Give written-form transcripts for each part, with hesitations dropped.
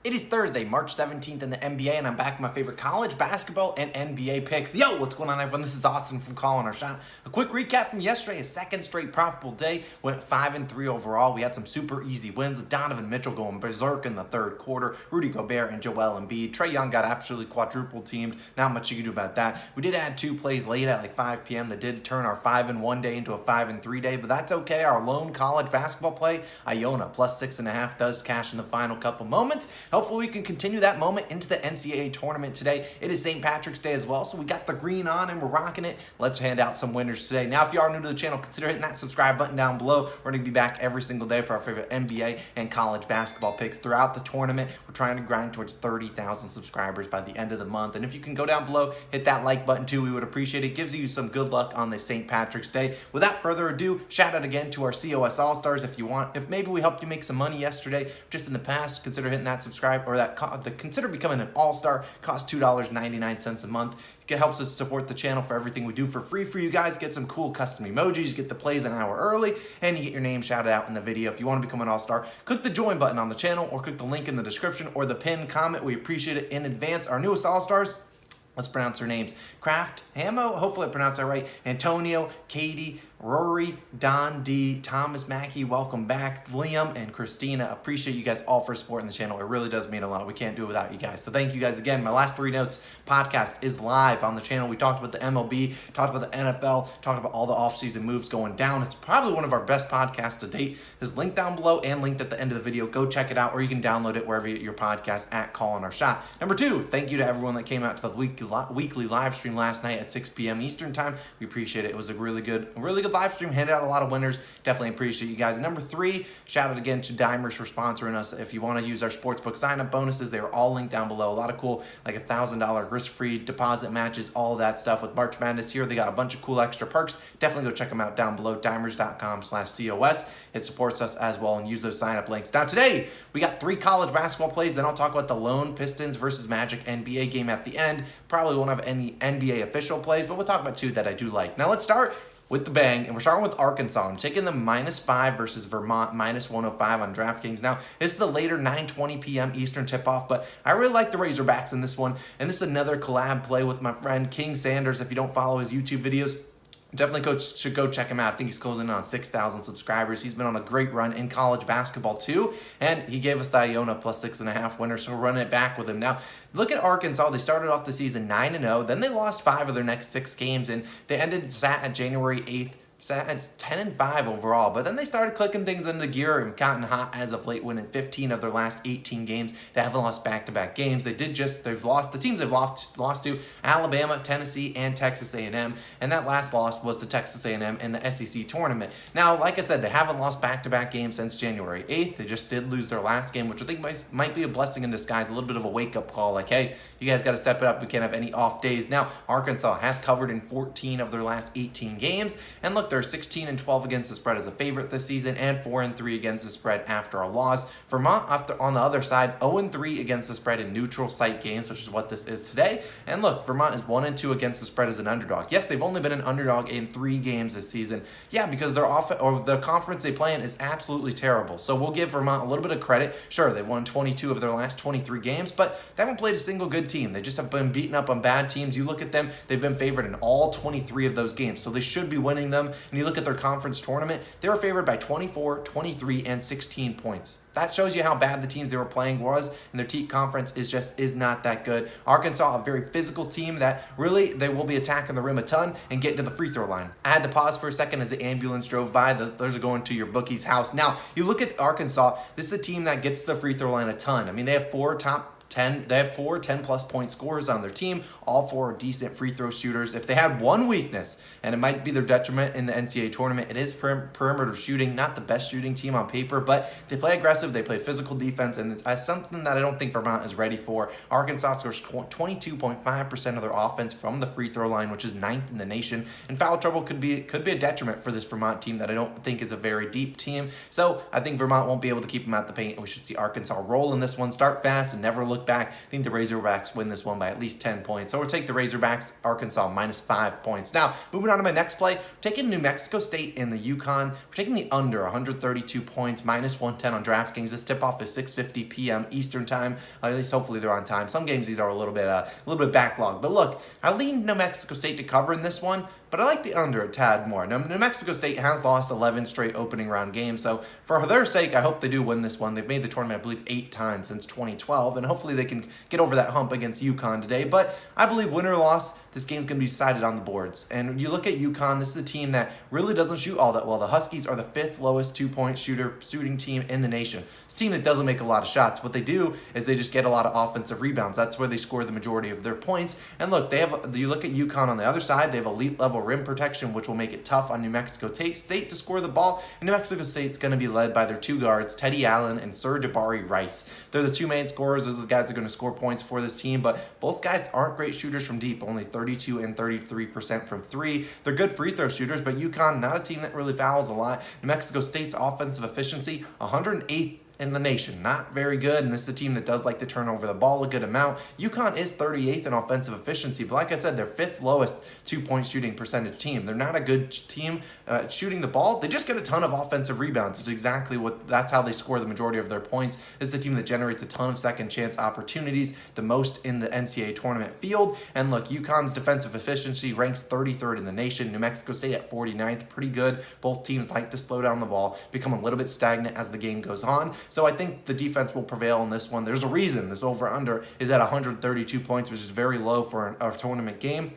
It is Thursday, March 17th in the NBA, and I'm back with my favorite college basketball and NBA picks. Yo, what's going on, everyone? This is Austin from Calling Our Shot. A quick recap from yesterday, a second straight profitable day. Went 5-3 overall. We had some super easy wins with Donovan Mitchell going berserk in the third quarter, Rudy Gobert and Joel Embiid. Trae Young got absolutely quadruple teamed. Not much you can do about that. We did add two plays late at like 5 p.m. that did turn our 5-1 day into a 5-3 day, but that's okay. Our lone college basketball play, Iona, plus 6.5, does cash in the final couple moments. Hopefully we can continue that moment into the NCAA tournament today. It is St. Patrick's Day as well, so we got the green on and we're rocking it. Let's hand out some winners today. Now, if you are new to the channel, consider hitting that subscribe button down below. We're going to be back every single day for our favorite NBA and college basketball picks throughout the tournament. We're trying to grind towards 30,000 subscribers by the end of the month. And if you can go down below, hit that like button too, we would appreciate it. It gives you some good luck on this St. Patrick's Day. Without further ado, shout out again to our COS All-Stars if you want. If maybe we helped you make some money yesterday, just in the past, consider hitting that subscribe or that consider becoming an all-star. Costs $2.99 a month. It helps us support the channel for everything we do for free for you guys. Get some cool custom emojis, get the plays an hour early, and you get your name shouted out in the video. If you want to become an all-star, click the join button on the channel or click the link in the description or the pinned comment. We appreciate it in advance. Our newest all-stars, let's pronounce their names. Kraft, Hamo, hopefully I pronounced that right. Antonio, Katie, Rory, Don D, Thomas Mackey, welcome back. Liam and Christina, appreciate you guys all for supporting the channel. It really does mean a lot. We can't do it without you guys. So thank you guys again. My Last Three Notes podcast is live on the channel. We talked about the MLB, talked about the NFL, talked about all the offseason moves going down. It's probably one of our best podcasts to date. It's linked down below and linked at the end of the video. Go check it out, or you can download it wherever you get your podcast at Calling Our Shot. Number two, thank you to everyone that came out to the weekly live stream last night at 6 p.m. Eastern time. We appreciate it. It was a really good live stream. Handed out a lot of winners. Definitely appreciate you guys. And number three, shout out again to Dimers for sponsoring us. If you want to use our sportsbook sign-up bonuses, they are all linked down below. A lot of cool, like $1,000 risk-free deposit matches, all of that stuff. With March Madness here, they got a bunch of cool extra perks. Definitely go check them out down below, dimers.com/COS. It supports us as well, and use those sign-up links. Now today, we got 3 college basketball plays. Then I'll talk about the lone Pistons versus Magic NBA game at the end. Probably won't have any NBA official plays, but we'll talk about 2 that I do like. Now let's start with the bang, and we're starting with Arkansas. I'm taking them -5 versus Vermont, -105 on DraftKings. Now, this is a later 9:20 p.m. Eastern tip-off, but I really like the Razorbacks in this one, and this is another collab play with my friend King Sanders. If you don't follow his YouTube videos, definitely should go check him out. I think he's closing in on 6,000 subscribers. He's been on a great run in college basketball too, and he gave us the Iona plus 6.5 winner, so we're running it back with him. Now, look at Arkansas. They started off the season 9-0, then they lost 5 of their next 6 games, and they ended at January 8th. It's 10-5 overall, but then they started clicking things into gear and gotten hot as of late, winning 15 of their last 18 games. They haven't lost back-to-back games. They've lost the teams they've lost to: Alabama, Tennessee, and Texas A&M, and that last loss was to Texas A&M in the SEC tournament. Now, like I said, they haven't lost back-to-back games since January 8th. They just did lose their last game, which I think might be a blessing in disguise, a little bit of a wake-up call, like, hey, you guys got to step it up. We can't have any off days. Now, Arkansas has covered in 14 of their last 18 games, and look, they're 16-12 against the spread as a favorite this season, and 4-3 against the spread after a loss. Vermont, on the other side, 0-3 against the spread in neutral site games, which is what this is today. And look, Vermont is 1-2 against the spread as an underdog. Yes, they've only been an underdog in 3 games this season. Yeah, because the conference they play in is absolutely terrible. So we'll give Vermont a little bit of credit. Sure, they've won 22 of their last 23 games, but they haven't played a single good team. They just have been beaten up on bad teams. You look at them, they've been favored in all 23 of those games, so they should be winning them. And you look at their conference tournament, they were favored by 24, 23, and 16 points. That shows you how bad the teams they were playing was, and their team conference is not that good. Arkansas, a very physical team that really, they will be attacking the rim a ton and getting to the free throw line. I had to pause for a second as the ambulance drove by. Those are going to your bookie's house. Now, you look at Arkansas, this is a team that gets to the free throw line a ton. I mean, they have 4 10-plus point scorers on their team. All 4 are decent free throw shooters. If they had one weakness, and it might be their detriment in the NCAA tournament, it is perimeter shooting. Not the best shooting team on paper, but they play aggressive, they play physical defense, and it's something that I don't think Vermont is ready for. Arkansas scores 22.5% of their offense from the free throw line, which is 9th in the nation, and foul trouble could be a detriment for this Vermont team that I don't think is a very deep team. So I think Vermont won't be able to keep them at the paint, and we should see Arkansas roll in this one, start fast, and never look look back, I think the Razorbacks win this one by at least 10 points. So we'll take the Razorbacks, Arkansas, minus 5 points. Now, moving on to my next play, we're taking New Mexico State and the UConn. We're taking the under 132 points, minus 110 on DraftKings. This tip-off is 6:50 p.m. Eastern time. At least hopefully they're on time. Some games these are a little bit backlogged. But look, I lean New Mexico State to cover in this one, but I like the under a tad more. Now, New Mexico State has lost 11 straight opening round games, so for their sake, I hope they do win this one. They've made the tournament, I believe, 8 times since 2012, and hopefully they can get over that hump against UConn today. But I believe win or loss, this game's going to be decided on the boards. And you look at UConn, this is a team that really doesn't shoot all that well. The Huskies are the 5th lowest two-point shooting team in the nation. It's a team that doesn't make a lot of shots. What they do is they just get a lot of offensive rebounds. That's where they score the majority of their points. And look, you look at UConn on the other side, they have elite level rim protection, which will make it tough on New Mexico State to score the ball. And New Mexico State's going to be led by their 2 guards, Teddy Allen and Sir Jabari Rice. They're the 2 main scorers. Those are the guys that are going to score points for this team, but both guys aren't great shooters from deep, only 32 and 33% from 3. They're good free throw shooters, but UConn, not a team that really fouls a lot. New Mexico State's offensive efficiency, 108th in the nation. Not very good, and this is a team that does like to turn over the ball a good amount. UConn is 38th in offensive efficiency, but like I said, they're 5th lowest two-point shooting percentage team. They're not a good team shooting the ball. They just get a ton of offensive rebounds. It's exactly that's how they score the majority of their points. It's the team that generates a ton of second chance opportunities, the most in the NCAA tournament field. And look, UConn's defensive efficiency ranks 33rd in the nation. New Mexico State at 49th, pretty good. Both teams like to slow down the ball, become a little bit stagnant as the game goes on. So I think the defense will prevail in this one. There's a reason this over-under is at 132 points, which is very low for a tournament game.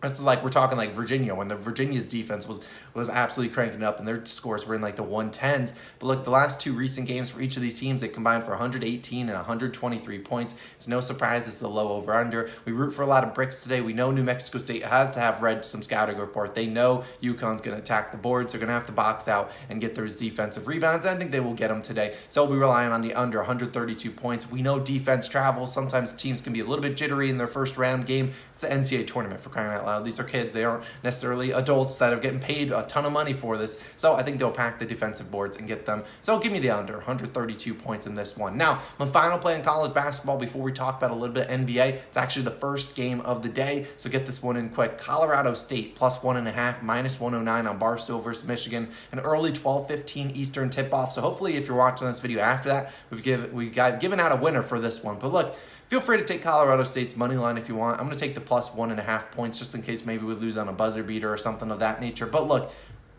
It's like we're talking like Virginia, when the Virginia's defense was absolutely cranking up and their scores were in like the 110s. But look, the last 2 recent games for each of these teams, they combined for 118 and 123 points. It's no surprise this is a low over-under. We root for a lot of bricks today. We know New Mexico State has to have read some scouting report. They know UConn's going to attack the boards. They're going to have to box out and get those defensive rebounds. I think they will get them today. So we'll be relying on the under 132 points. We know defense travels. Sometimes teams can be a little bit jittery in their first round game. It's the NCAA tournament, for crying out loud. These are kids. They aren't necessarily adults that are getting paid a ton of money for this. So I think they'll pack the defensive boards and get them. So give me the under, 132 points in this one. Now, my final play in college basketball before we talk about a little bit of NBA. It's actually the first game of the day. So get this one in quick. Colorado State plus 1.5, minus 109 on Barstool versus Michigan. An early 12:15 Eastern tip-off. So hopefully if you're watching this video after that, we've got given out a winner for this one. But look, feel free to take Colorado State's money line if you want. I'm going to take the plus 1.5 points just in case maybe we lose on a buzzer beater or something of that nature. But look,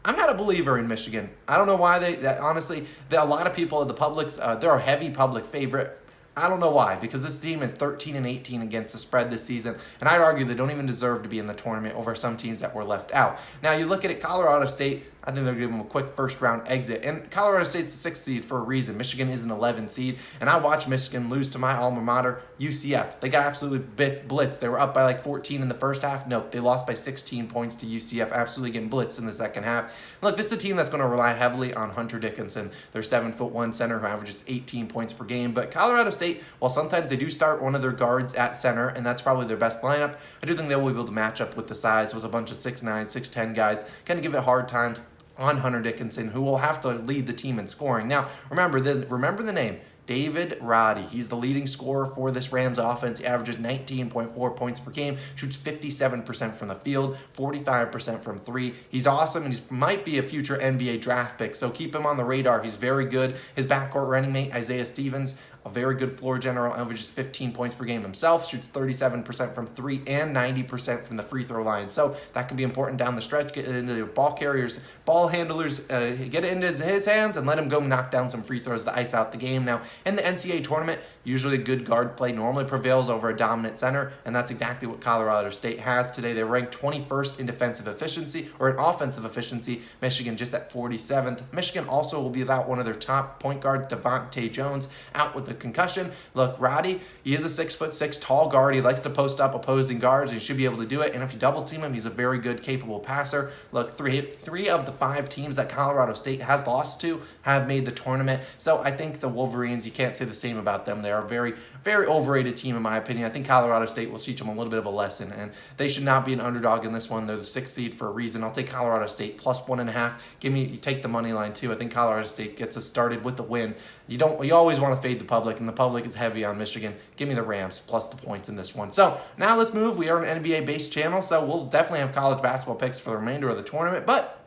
I'm not a believer in Michigan. I don't know why honestly, a lot of people, the public's, they're a heavy public favorite. I don't know why, because this team is 13 and 18 against the spread this season, and I'd argue they don't even deserve to be in the tournament over some teams that were left out. Now, you look at it, Colorado State, I think they're going to give them a quick first-round exit. And Colorado State's the 6th seed for a reason. Michigan is an 11 seed. And I watched Michigan lose to my alma mater, UCF. They got absolutely blitzed. They were up by like 14 in the first half. Nope, they lost by 16 points to UCF, absolutely getting blitzed in the second half. Look, this is a team that's going to rely heavily on Hunter Dickinson, their 7'1" center who averages 18 points per game. But Colorado State, while sometimes they do start one of their guards at center, and that's probably their best lineup, I do think they will be able to match up with the size with a bunch of 6'9", 6'10" guys, kind of give it a hard time on Hunter Dickinson, who will have to lead the team in scoring. Now, remember the name, David Roddy. He's the leading scorer for this Rams offense. He averages 19.4 points per game, shoots 57% from the field, 45% from 3. He's awesome, and he might be a future NBA draft pick, so keep him on the radar. He's very good. His backcourt running mate, Isaiah Stevens, a very good floor general, averages 15 points per game himself, shoots 37% from 3 and 90% from the free throw line. So that can be important down the stretch. Get it into the ball carriers, ball handlers, get it into his hands and let him go knock down some free throws to ice out the game. Now, in the NCAA tournament, usually good guard play normally prevails over a dominant center, and that's exactly what Colorado State has today. They're ranked 21st in defensive efficiency, or in offensive efficiency. Michigan just at 47th. Michigan also will be without one of their top point guards, Devontae Jones, out with the concussion. Look, Roddy, he is a 6'6" tall guard. He likes to post up opposing guards. He should be able to do it. And if you double team him, he's a very good, capable passer. Look, three of the 5 teams that Colorado State has lost to have made the tournament. So I think the Wolverines, you can't say the same about them. They are a very, very overrated team in my opinion. I think Colorado State will teach them a little bit of a lesson, and they should not be an underdog in this one. They're the 6th seed for a reason. I'll take Colorado State plus 1.5. You take the money line too. I think Colorado State gets us started with the win. You always want to fade the public. public, and the public is heavy on Michigan. Give me the Rams plus the points in this one. So now let's move. We are an NBA-based channel, so we'll definitely have college basketball picks for the remainder of the tournament, but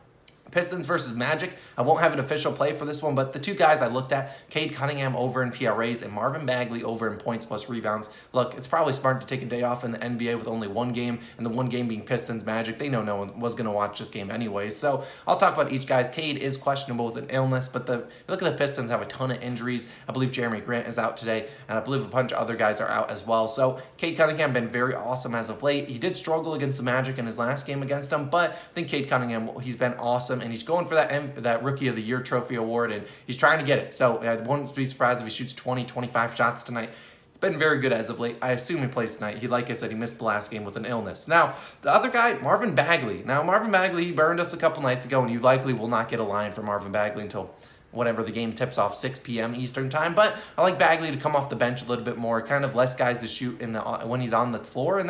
Pistons versus Magic. I won't have an official play for this one, but the two guys I looked at, Cade Cunningham over in PRAs and Marvin Bagley over in points plus rebounds. Look, it's probably smart to take a day off in the NBA with only one game, and the one game being Pistons Magic. They know no one was going to watch this game anyway, so I'll talk about each guy's. Cade is questionable with an illness, but look at the Pistons have a ton of injuries. I believe Jeremy Grant is out today, and I believe a bunch of other guys are out as well. So Cade Cunningham been very awesome as of late. He did struggle against the Magic in his last game against them, but I think Cade Cunningham, he's been awesome, and he's going for that Rookie of the Year trophy award, and he's trying to get it. So I won't be surprised if he shoots 20, 25 shots tonight. He's been very good as of late. I assume he plays tonight. Like I said, he missed the last game with an illness. Now, the other guy, Marvin Bagley. Now, Marvin Bagley, he burned us a couple nights ago, and you likely will not get a line for Marvin Bagley until whenever the game tips off, 6 p.m. Eastern time. But I like Bagley to come off the bench a little bit more, kind of less guys to shoot when he's on the floor, and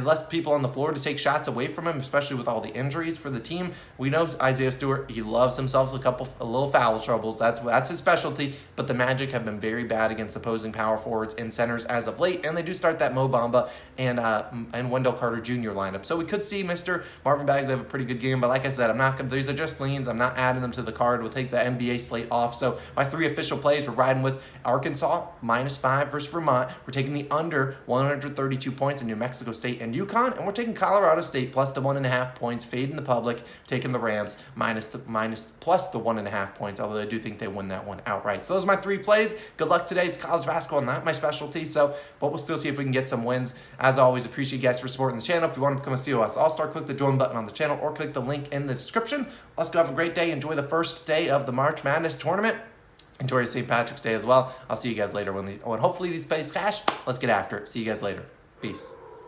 less people on the floor to take shots away from him, especially with all the injuries for the team. We know Isaiah Stewart, he loves himself a little foul troubles. That's his specialty, but the Magic have been very bad against opposing power forwards and centers as of late, and they do start that Mo Bamba and Wendell Carter Jr. lineup. So we could see Mr. Marvin Bagley have a pretty good game, but like I said, these are just leans. I'm not adding them to the card. We'll take the NBA slate off. So my 3 official plays, we're riding with Arkansas -5 versus Vermont. We're taking the under 132 points in New Mexico State and UConn, and we're taking Colorado State plus the 1.5 points, fading the public, taking the Rams plus the 1.5 points, although I do think they win that one outright. So those are my 3 plays. Good luck today. It's college basketball, not my specialty, but we'll still see if we can get some wins. As always, appreciate you guys for supporting the channel. If you want to become a COS All-Star, click the join button on the channel or click the link in the description. Let's go have a great day. Enjoy the first day of the March Madness tournament. Enjoy your St. Patrick's Day as well. I'll see you guys later when hopefully these plays cash. Let's get after it. See you guys later. Peace.